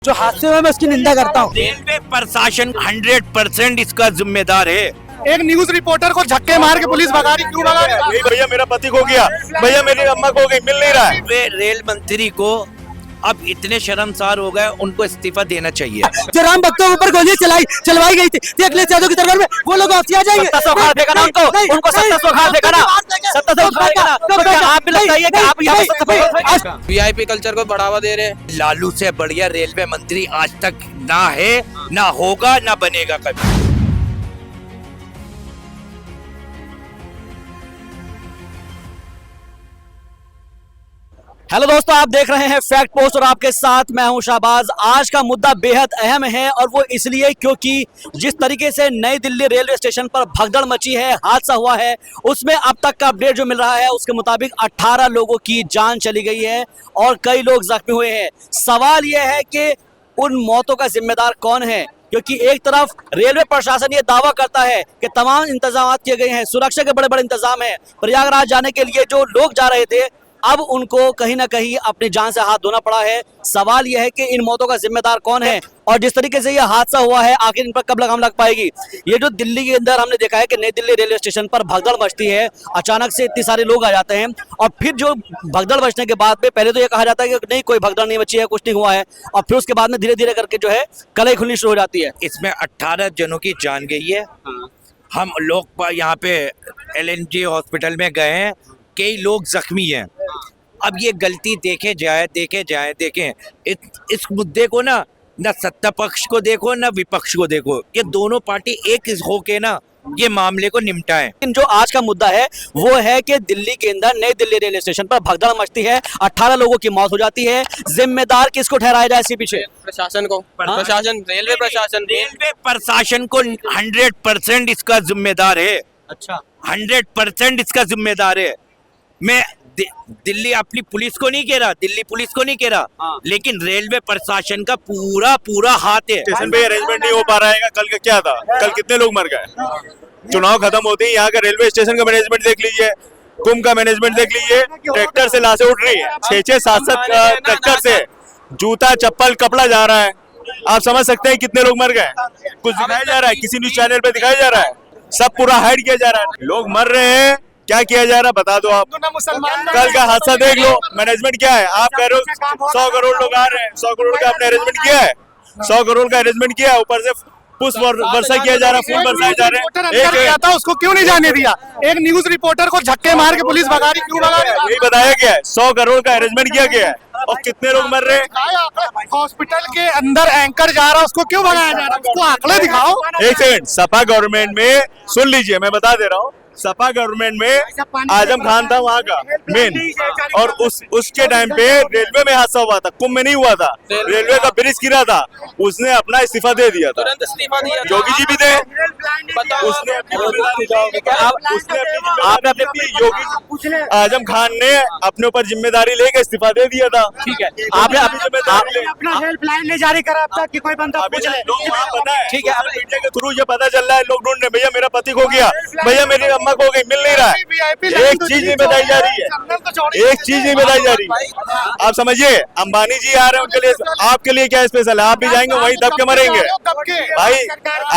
जो हादसे हुए मैं उसकी निंदा करता हूँ। रेलवे प्रशासन 100% इसका जिम्मेदार है। एक न्यूज रिपोर्टर को झक्के मार के पुलिस भगा रही, क्यों भगा रही? भैया मेरा पति खो गया, भैया मेरी अम्मा खो गई, मिल नहीं रहा है। रेल मंत्री को अब इतने शर्मसार हो गए, उनको इस्तीफा देना चाहिए। जो राम भक्तों के ऊपर गोलियां चलवाई गई थी अखिलेश यादव की दरबार में, वो लोग वापसी आ जाएंगे। वीआईपी कल्चर को बढ़ावा दे रहे हैं। लालू से बढ़िया रेलवे मंत्री आज तक ना है, ना होगा, ना बनेगा कभी। हेलो दोस्तों, आप देख रहे हैं फैक्ट पोस्ट और आपके साथ मैं हूं शाहबाज। आज का मुद्दा बेहद अहम है और वो इसलिए क्योंकि जिस तरीके से नई दिल्ली रेलवे स्टेशन पर भगदड़ मची है, हादसा हुआ है, उसमें अब तक का अपडेट जो मिल रहा है उसके मुताबिक 18 लोगों की जान चली गई है और कई लोग जख्मी हुए हैं। सवाल यह है कि उन मौतों का जिम्मेदार कौन है, क्योंकि एक तरफ रेलवे प्रशासन ये दावा करता है कि तमाम इंतजाम किए गए हैं, सुरक्षा के बड़े बड़े इंतजाम हैं। प्रयागराज जाने के लिए जो लोग जा रहे थे अब उनको कहीं ना कहीं अपनी जान से हाथ धोना पड़ा है। सवाल यह है कि इन मौतों का जिम्मेदार कौन है और जिस तरीके से यह हादसा हुआ है आखिर इन पर कब लगाम लग पाएगी। ये जो दिल्ली के अंदर हमने देखा है कि नई दिल्ली रेलवे स्टेशन पर भगदड़ मचती है, अचानक से इतने सारे लोग आ जाते हैं और फिर जो भगदड़ मचने के बाद में पहले तो ये कहा जाता है कि नहीं कोई भगदड़ नहीं मची है, कुछ नहीं हुआ है, और फिर उसके बाद में धीरे धीरे करके जो है कलई खुलनी शुरू हो जाती है। इसमें 18 जनों की जान गई है। हम लोग यहाँ पे LNG हॉस्पिटल में गए हैं, कई लोग जख्मी हैं। अब ये गलती देखें इस मुद्दे को ना सत्ता पक्ष को देखो ना विपक्ष को देखो, ये दोनों पार्टी एक होके ना ये मामले को निपटाएं। जो आज का मुद्दा है वो है कि दिल्ली के अंदर नई दिल्ली रेलवे स्टेशन पर भगदड़ मचती है, 18 लोगों की मौत हो जाती है। जिम्मेदार किसको ठहराया जाए इसके पीछे? प्रशासन को। प्रशासन, रेलवे प्रशासन को 100% इसका जिम्मेदार है। अच्छा, 100% इसका जिम्मेदार है। मैं दिल्ली अपनी पुलिस को नहीं कह रहा, दिल्ली पुलिस को नहीं कह रहा, लेकिन रेलवे प्रशासन का पूरा हाथ है। स्टेशन पे अरेंजमेंट नहीं हो पा रहा है। कल का क्या था, कल कितने लोग मर गए। चुनाव खत्म होते ही यहाँ का रेलवे स्टेशन का मैनेजमेंट देख लीजिए, कुंभ का मैनेजमेंट देख लीजिए, ट्रैक्टर से लाशें उठ रही है, 6-6, 7-7 ट्रैक्टर से जूता चप्पल कपड़ा जा रहा है। आप समझ सकते हैं कितने लोग मर गए। कुछ दिखाया जा रहा है, किसी न्यूज चैनल पे दिखाया जा रहा है, सब पूरा हाइड किया जा रहा है। लोग मर रहे हैं, क्या किया जा रहा है बता दो आप। कल का हादसा देख लो, मैनेजमेंट क्या है। आप कह रहे हो 100 करोड़ लोग आ रहे हैं, 100 करोड़ का आपने अरेंजमेंट किया है, 100 करोड़ का अरेंजमेंट किया है, ऊपर से पुष्प वर्षा किया जा रहा है, फूल बरसाए जा रहे हैं। था उसको क्यों नहीं जाने दिया? एक न्यूज रिपोर्टर को झक्के मार के पुलिस भगा रही, क्यों भगा रही? यही बताया गया है, 100 करोड़ का अरेंजमेंट किया गया है और कितने लोग मर रहे हैं। हॉस्पिटल के अंदर एंकर जा रहा है, उसको क्यों भगाया जा रहा है? उसको आंकड़े दिखाओ। एक सेकंड, सपा गवर्नमेंट में सुन लीजिए, मैं बता दे रहा हूँ, सपा गवर्नमेंट में आजम खान था वहाँ का मेन, और उसके टाइम पे रेलवे में हादसा हुआ था, कुंभ में नहीं हुआ था, रेलवे का ब्रिज गिरा था, उसने अपना इस्तीफा दे दिया था। योगी जी भी थे, उसने योगी आजम खान ने अपने ऊपर जिम्मेदारी लेके इस्तीफा दे दिया था। ठीक है, आपने अपनी जिम्मेदारी अपना हेल्पलाइन नहीं जारी करा अब तक कि कोई बंदा पूछ ले। पता है, ठीक है, मीडिया के थ्रू ये पता चल रहा है, लोग ढूंढ रहे, भैया मेरा पति खो गया, भैया मेरी अम्मा खो गई, मिल नहीं रहा है। एक चीज नहीं बताई जा रही है, एक चीज नहीं बताई जा रही है। आप समझिए, अंबानी जी आ रहे हैं, उनके लिए आपके लिए क्या स्पेशल है? आप भी जाएंगे वहीं दब के मरेंगे भाई।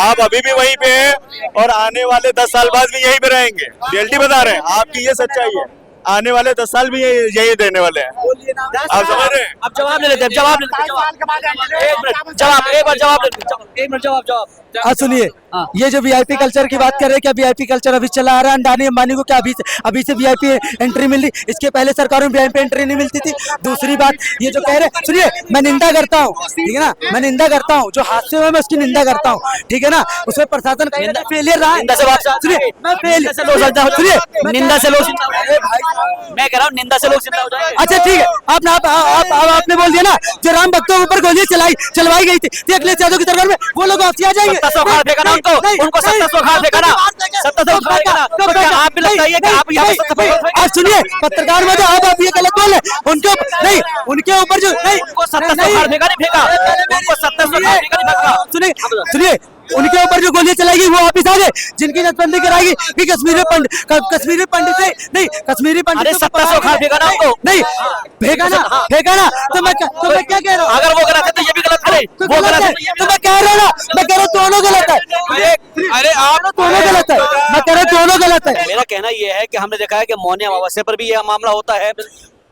आप अभी भी वहीं पे हैं और आने वाले 10 साल बाद भी यहीं पे रहेंगे। रियलिटी बता रहे हैं, आपकी ये सच्चाई है। आने वाले 10 साल भी यही देने वाले हैं। आप समझ रहे हैं? अब जवाब ले लेते हैं, जवाब ले लेते हैं। एक मिनट जवाब। हाँ सुनिए, ये जो वीआईपी कल्चर की बात कर रहे हैं, क्या वीआईपी कल्चर अभी चला आ रहा है? अंबानी को क्या अभी से वीआईपी एंट्री मिली? इसके पहले सरकारों में वीआईपी एंट्री नहीं मिलती थी। दूसरी बात, ये जो कह रहे हैं, सुनिए, मैं निंदा करता हूँ, ठीक है ना, मैं निंदा करता हूँ, जो हादसे हुए मैं उसकी निंदा करता हूँ, ठीक है ना। उसमें प्रशासन का फेलियर रहा है। सुनिए, मैं फेल सुनिए, निंदा से लोग, मैं कह रहा हूँ निंदा से लोग जिंदा हो जाएंगे। अच्छा ठीक है, आपने बोल दिया ना, जो राम भक्तों के ऊपर गोलियां चलवाई गई थी अखिलेश यादव की दरबार में, वो लोग वापसी आ जाएंगे। उनको सत्ता से उखाड़ देगा ना। आप भी लगता है कि आप यहाँ आज सुनिए, पत्रकार में जो आप ये गलत बोल रहे, उनके ऊपर जो नहीं, उनको सत्ता से उखाड़ देगा नहीं फेंका, उनको सत्ता से उखाड़ देगा नहीं फेंका। सुनिए सुनिए, उनके ऊपर जो गोलियां चलाएगी वो वापिस आ गए, जिनकी नसबंदी कराएगी कि कश्मीरी पंडित से नहीं, कश्मीरी पंडित अरे 70 से उखाड़ फेंका ना आपको। नहीं फेंका ना, तो मैं क्या कह रहा हूँ, अगर वो गलत है तो ये भी गलत है, तो वो गलत है। तो मैं कह रहा हूँ ना, मैं कह रहा हूँ दोनों गलत है, अरे आप दोनों गलत है, मैं कह रहा हूँ दोनों गलत है। मेरा कहना यह है कि हमने देखा है कि मौनी अमावस्या पर भी यह मामला होता है,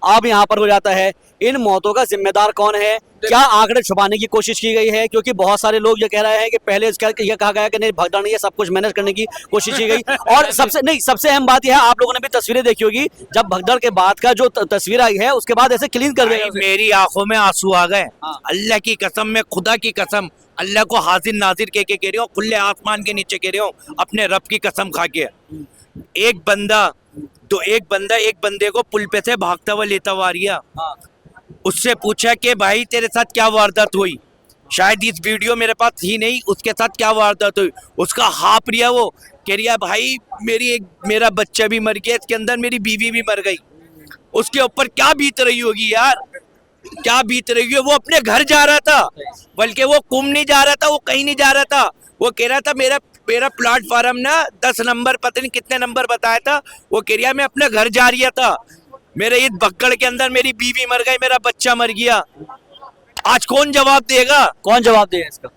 अब यहाँ पर हो जाता है। इन मौतों का जिम्मेदार कौन है? क्या आंकड़े छुपाने की कोशिश की गई है? क्योंकि बहुत सारे लोग ये कह रहे हैं कि पहले ये कहा गया कि नहीं भगदड़ नहीं है, सब कुछ मैनेज करने की कोशिश की गई। और सबसे अहम बात यह है, आप लोगों ने भी तस्वीरें देखी होगी, जब भगदड़ के बाद का जो तस्वीर आई है उसके बाद ऐसे क्लीन कर दिया। मेरी आंखों में आंसू आ गए। अल्लाह की कसम, मैं खुदा की कसम, अल्लाह को हाजिर नाजिर कह के रही हूँ, खुले आसमान के नीचे कह रही हूँ, अपने रब की कसम खा के। एक बंदे को पुल पे से भागता हुआ लेता हुआ आ रहा, उससे पूछा कि भाई तेरे साथ क्या वारदात हुई, शायद इस वीडियो मेरे पास थी नहीं, उसके साथ क्या वारदात हुई, उसका हाफ रिया वो कह रिया भाई मेरा बच्चा भी मर गया, इसके अंदर मेरी बीवी भी मर गई। उसके ऊपर क्या बीत रही होगी यार, क्या बीत रही है। वो अपने घर जा रहा था, बल्कि वो कुम नहीं जा रहा था, वो कहीं नहीं जा रहा था, वो कह रहा था मेरा प्लेटफार्म ना 10 नंबर पता नहीं कितने नंबर बताया था, वो कह रहा मैं अपने घर जा रहा था, मेरे इस भगदड़ के अंदर मेरी बीवी मर गई, मेरा बच्चा मर गया। आज कौन जवाब देगा? कौन जवाब देगा इसका?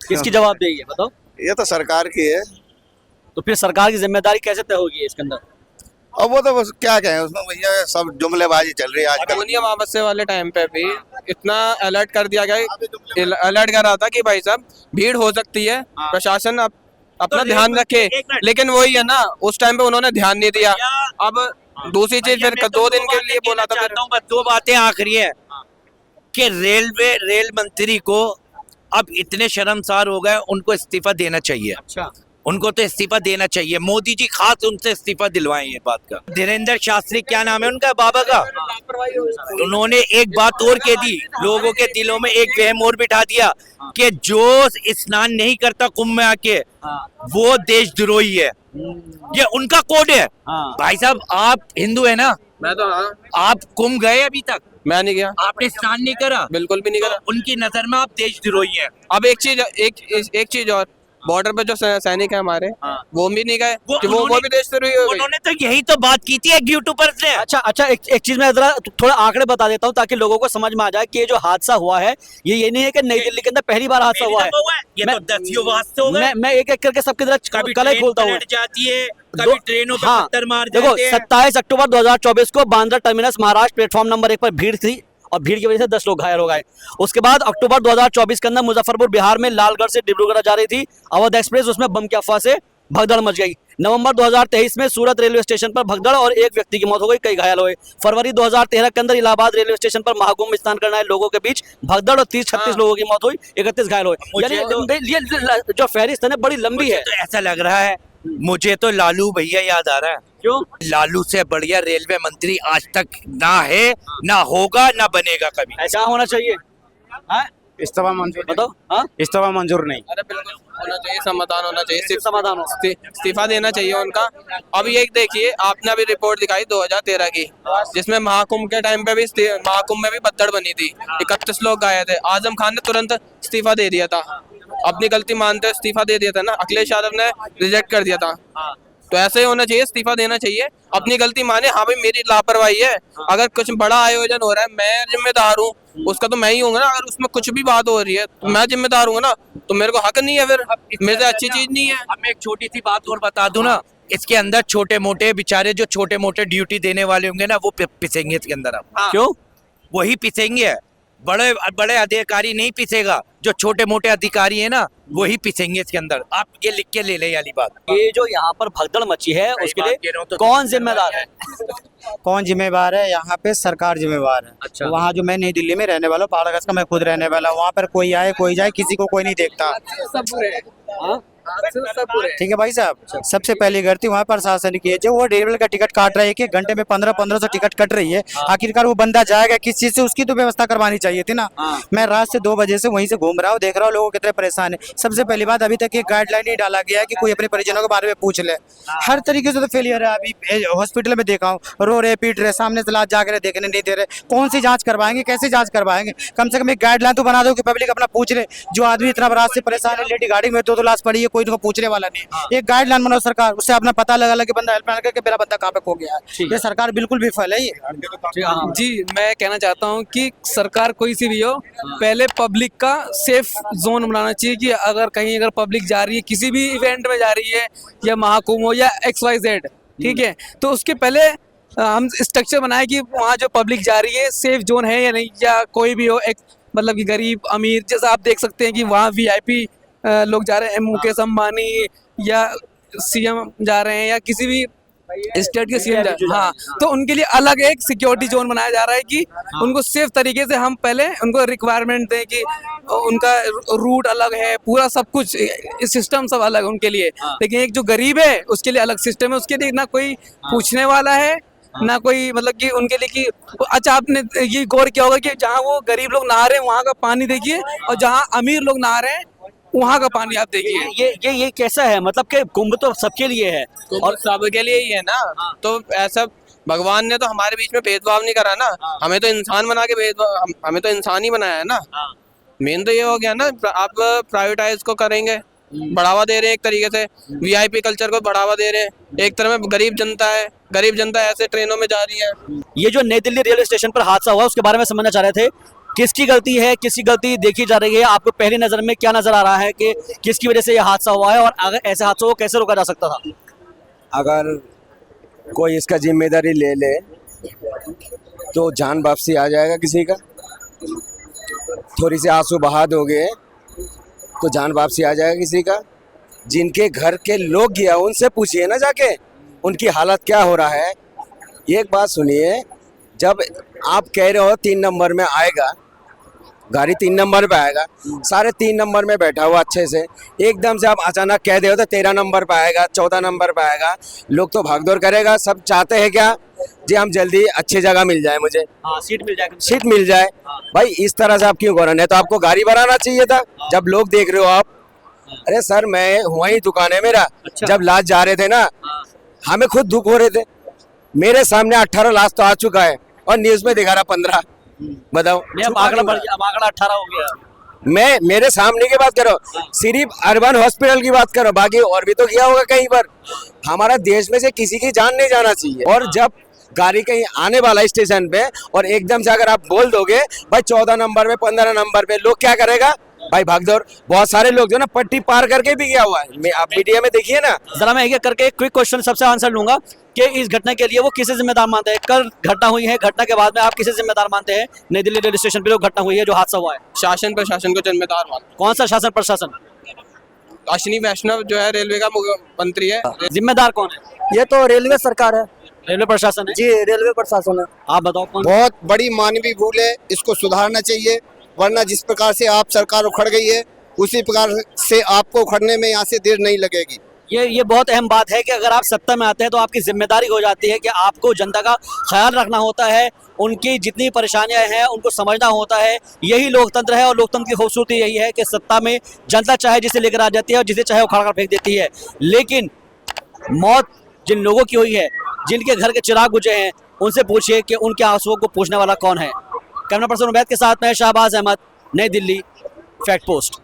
किसकी जवाब देगी बताओ? ये तो सरकार की है। तो फिर सरकार की जिम्मेदारी कैसे तय होगी इसके अंदर? अब वो तो बस क्या कहें उसमें, भैया सब जुमलेबाजी चल रही है आजकल। मौनी अमावस्या वाले टाइम पे भी इतना अलर्ट कर दिया गया, अलर्ट कर रहा था कि भाई साहब भीड़ हो सकती है, प्रशासन अपना ध्यान रखे, लेकिन वही है ना, उस टाइम पे उन्होंने ध्यान नहीं दिया। अब दूसरी चीज फिर 2 दिन के लिए बोला था, बस 2 बातें आखिरी है कि रेल मंत्री को अब इतने शर्मसार हो गए, उनको इस्तीफा देना चाहिए। अच्छा, उनको तो इस्तीफा देना चाहिए, मोदी जी खास उनसे इस्तीफा दिलवाएं ये बात का। धीरेन्द्र शास्त्री क्या नाम है उनका बाबा का, उन्होंने एक बात और कह दी, लोगों के दिलों में एक वहम और बिठा दिया कि जो स्नान नहीं करता कुंभ में आके वो देशद्रोही है। ये उनका कोड है। भाई साहब आप हिंदू है ना? मैं तो हाँ, आप कुंभ गए अभी तक? मैं नहीं गया, आपने स्नान नहीं करा? बिल्कुल भी नहीं करा। तो उनकी नजर में आप देशद्रोही हैं। अब एक चीज और, बॉर्डर पे जो सैनिक है हमारे, वो भी नहीं गए, कि वो भी देशद्रोही हो गए। उन्होंने तो यही तो बात की थी एक यूट्यूबर से। अच्छा, एक चीज मैं जरा थोड़ा आंकड़े बता देता हूँ ताकि लोगों को समझ में आ जाए कि ये जो हादसा हुआ है ये नहीं है कि नई दिल्ली के अंदर पहली बार हादसा हुआ है। ये तो 10 हादसे हो गए। मैं एक करके सबके जरा कभी कलर ट्रेन खोलता हूँ। पलट जाती है, कभी ट्रेनों पे पत्थर मार देखो जाते हैं। 27 अक्टूबर 2024 को Bandra terminus Maharashtra platform number 1 पर भीड़ थी और भीड़ की वजह से 10 लोग घायल हो गए। उसके बाद अक्टूबर 2024 के अंदर मुजफ्फरपुर बिहार में लालगढ़ से डिब्रूगढ़ जा रही थी अवध एक्सप्रेस, उसमें बम की अफवाह से भगदड़ मच गई। नवंबर 2023 में सूरत रेलवे स्टेशन पर भगदड़ और एक व्यक्ति की मौत हो गई, कई घायल हुए। फरवरी 2013 के अंदर इलाहाबाद रेलवे स्टेशन पर महाकुंभ स्नान करने आए लोगों के बीच भगदड़ और 30-36 लोगों की मौत हुई, 31 घायल हुए। यानी ये जो फहरिस्त है ना बड़ी लंबी है। तो ऐसा लग रहा है मुझे तो लालू भैया याद आ रहा है। क्यों? लालू से बढ़िया रेलवे मंत्री आज तक ना है, ना होगा, ना बनेगा कभी। ऐसा होना चाहिए। हाँ? इस्तीफा मंजूर बताओ। हाँ, इस्तीफा मंजूर नहीं। अरे बिल्कुल होना चाहिए, समाधान होना चाहिए, सिर्फ समाधान हो। इस्तीफा देना चाहिए उनका। अब ये देखिए, आपने अभी रिपोर्ट दिखाई 2013 की, जिसमें महाकुंभ के टाइम पे भी महाकुंभ में भी भगदड़ बनी थी, 31 लोग गए थे। आजम खान ने तुरंत इस्तीफा दे दिया था, अपनी गलती मानते हुए इस्तीफा दे दिया था ना। अखिलेश यादव ने रिजेक्ट कर दिया था। तो ऐसे ही होना चाहिए, इस्तीफा देना चाहिए, अपनी गलती माने, हाँ भाई मेरी लापरवाही है, अगर कुछ बड़ा आयोजन हो रहा है मैं जिम्मेदार हूँ, उसका तो मैं ही हूँ ना। अगर उसमें कुछ भी बात हो रही है तो मैं जिम्मेदार हूँ ना, तो मेरे को हक नहीं है, फिर मेरे से अच्छी चीज नहीं है। अब मैं एक छोटी सी बात और बता दूं ना, इसके अंदर छोटे मोटे बेचारे जो छोटे मोटे ड्यूटी देने वाले होंगे ना, वो पिसेंगे इसके अंदर। अब क्यों? वही पिसेंगे, बड़े बड़े अधिकारी नहीं पिसेगा, जो छोटे मोटे अधिकारी है ना वही पिसेंगे इसके अंदर। आप ये लिख के ले ले वाली बात। ये जो यहाँ पर भगदड़ मची है उसके बात कह लिए रहा हूं तो कौन जिम्मेदार है? कौन जिम्मेवार है? यहाँ पे सरकार जिम्मेवार है। अच्छा। वहाँ जो मैं नई दिल्ली में रहने वाला हूँ, पहाड़गंज का मैं खुद रहने वाला हूँ, वहाँ पर कोई आए कोई जाए किसी को कोई नहीं देखता। हाँ? ठीक है भाई साहब, सबसे पहली गलती वहाँ प्रशासन की है। जो वो रेलवे का टिकट काट रहा है, एक एक घंटे में 1500 टिकट कट रही है, आखिरकार वो बंदा जाएगा किस चीज से? उसकी तो व्यवस्था करवानी चाहिए थी ना। मैं रात से 2 बजे से वहीं से घूम रहा हूँ, देख रहा हूँ लोग कितने परेशान है। सबसे पहली बात, अभी तक एक गाइडलाइन नहीं डाला गया है कि कोई अपने परिजनों के बारे में पूछ ले। हर तरीके से तो फेलियर है। अभी हॉस्पिटल में देखा हूँ, रो रहे पीट रहे, सामने से लाश जाकर देखने नहीं दे रहे। कौन सी जांच करवाएंगे, कैसे जांच करवाएंगे? कम से कम एक गाइडलाइन तो बना दो कि पब्लिक अपना पूछ ले। जो आदमी इतना रात से परेशान है, लेडी गाड़ी में 2 लाश पड़ी है, कोई इनको पूछने वाला नहीं। एक गाइडलाइन बनाओ सरकार, उससे अपना पता लगा कि बंदा हेल्पलाइन करके मेरा बंदा कहाँ पे खो गया है। ये सरकार बिल्कुल विफल है ये। जी, मैं कहना चाहता हूँ कि सरकार कोई सी भी हो, पहले पब्लिक का सेफ जोन बनाना चाहिए कि अगर पब्लिक जा रही है, किसी भी इवेंट में जा रही है, या महाकुंभ हो या XYZ, ठीक है, तो उसके पहले हम स्ट्रक्चर बनाए कि वहाँ जो पब्लिक जा रही है सेफ जोन है या नहीं, या कोई भी हो, एक मतलब कि गरीब अमीर, जैसा आप देख सकते हैं कि वहाँ VIP लोग जा रहे हैं, मुकेश अंबानी या CM जा रहे हैं, या किसी भी स्टेट के CM जा रहे हैं, हाँ, तो उनके लिए अलग एक सिक्योरिटी जोन बनाया जा रहा है कि उनको सेफ तरीके से हम पहले उनको रिक्वायरमेंट दें कि उनका रूट अलग है, पूरा सब कुछ सिस्टम सब अलग है उनके लिए। लेकिन एक जो गरीब है उसके लिए अलग सिस्टम है, उसके लिए ना कोई पूछने वाला है, ना कोई मतलब कि उनके लिए कि अच्छा, आपने ये गौर किया होगा कि जहाँ वो गरीब लोग नहा रहे हैं वहाँ का पानी देखिए, और जहाँ अमीर लोग नहा रहे हैं वहाँ का पानी आप देखिए। ये कैसा है? मतलब कि कुंभ तो सबके लिए है और सबके लिए ही है ना। तो ऐसा भगवान ने तो हमारे बीच में भेदभाव नहीं करा ना, हमें तो इंसान बना के हमें तो इंसान ही बनाया है ना। मेन तो ये हो गया ना, आप प्राइवेटाइज को करेंगे, बढ़ावा दे रहे हैं एक तरीके से, VIP कल्चर को बढ़ावा दे रहे हैं। एक तरह में गरीब जनता है, गरीब जनता ऐसे ट्रेनों में जा रही है। ये जो नई दिल्ली रेलवे स्टेशन पर हादसा हुआ, उसके बारे में समझना चाह रहे थे। किसकी गलती है, किसकी गलती देखी जा रही है? आपको पहली नजर में क्या नजर आ रहा है कि किसकी वजह से यह हादसा हुआ है, और अगर ऐसे हादसों को कैसे रोका जा सकता था? अगर कोई इसका जिम्मेदारी ले ले तो जान वापसी आ जाएगा किसी का। थोड़ी सी आंसू बहा दोगे तो जान वापसी आ जाएगा किसी का। जिनके घर के लोग गया उनसे पूछिए ना जाके उनकी हालत क्या हो रहा है। एक बात सुनिए, जब आप कह रहे हो 3 नंबर में आएगा, गाड़ी 3 नंबर पे आएगा, सारे 3 नंबर में बैठा हुआ अच्छे से, एकदम से आप अचानक कह दे तो 13 नंबर पे आएगा, 14 नंबर पे आएगा, लोग तो भागदौड़ करेगा। सब चाहते हैं क्या जी हम जल्दी अच्छी जगह मिल जाए, मुझे सीट मिल जाए, सीट मिल जाए। भाई इस तरह से आप क्यों कर रहे हैं? तो आपको गाड़ी बढ़ाना चाहिए था। जब लोग देख रहे हो आप, अरे सर मैं हुआ ही दुकान है मेरा, जब लाश जा रहे थे ना, हमें खुद दुख हो रहे थे। मेरे सामने 18 लाश तो आ चुका है और न्यूज में दिखा रहा 15। बताओ, अब आंकड़ा 18 हो गया। मैं मेरे सामने की बात करो, सिर्फ अर्बन हॉस्पिटल की बात करो, बाकी और भी तो किया होगा कहीं पर। हमारा देश में से किसी की जान नहीं जाना चाहिए। और जब गाड़ी कहीं आने वाला स्टेशन पे और एकदम से अगर आप बोल दोगे भाई 14 नंबर पे 15 नंबर पे, लोग क्या करेगा भाई? भागदौड़। बहुत सारे लोग जो ना पट्टी पार करके भी गया हुआ है, आप मीडिया में देखिए ना। जरा मैं एक करके एक क्विक क्वेश्चन सबसे आंसर लूंगा कि इस घटना के लिए वो किसे जिम्मेदार मानते हैं? कल घटना हुई है, घटना के बाद में आप किसे जिम्मेदार मानते हैं? नई दिल्ली रेलवे स्टेशन पे जो घटना हुई है, जो हादसा हुआ है, शासन प्रशासन को जिम्मेदार मानते। कौन सा शासन प्रशासन? अश्विनी वैष्णव जो है रेलवे का मंत्री है। जिम्मेदार कौन है? ये तो रेलवे सरकार है, रेलवे प्रशासन है। जी रेलवे प्रशासन है। आप बताओ कौन? बहुत बड़ी मानवीय भूल है, इसको सुधारना चाहिए, वरना जिस प्रकार से आप सरकार उखड़ गई है उसी प्रकार से आपको उखड़ने में यहाँ से देर नहीं लगेगी। ये बहुत अहम बात है कि अगर आप सत्ता में आते हैं तो आपकी जिम्मेदारी हो जाती है कि आपको जनता का ख्याल रखना होता है, उनकी जितनी परेशानियां हैं उनको समझना होता है। यही लोकतंत्र है, और लोकतंत्र की खूबसूरती यही है कि सत्ता में जनता चाहे जिसे लेकर आ जाती है और जिसे चाहे उखाड़ कर फेंक देती है। लेकिन मौत जिन लोगों की हुई है, जिनके घर के चिराग बुझे हैं, उनसे पूछिए कि उनके आंसुओं को पूछने वाला कौन है। कैमरा पर्सन उबैद के साथ मैं शाहबाज अहमद, नई दिल्ली, फैक्ट पोस्ट।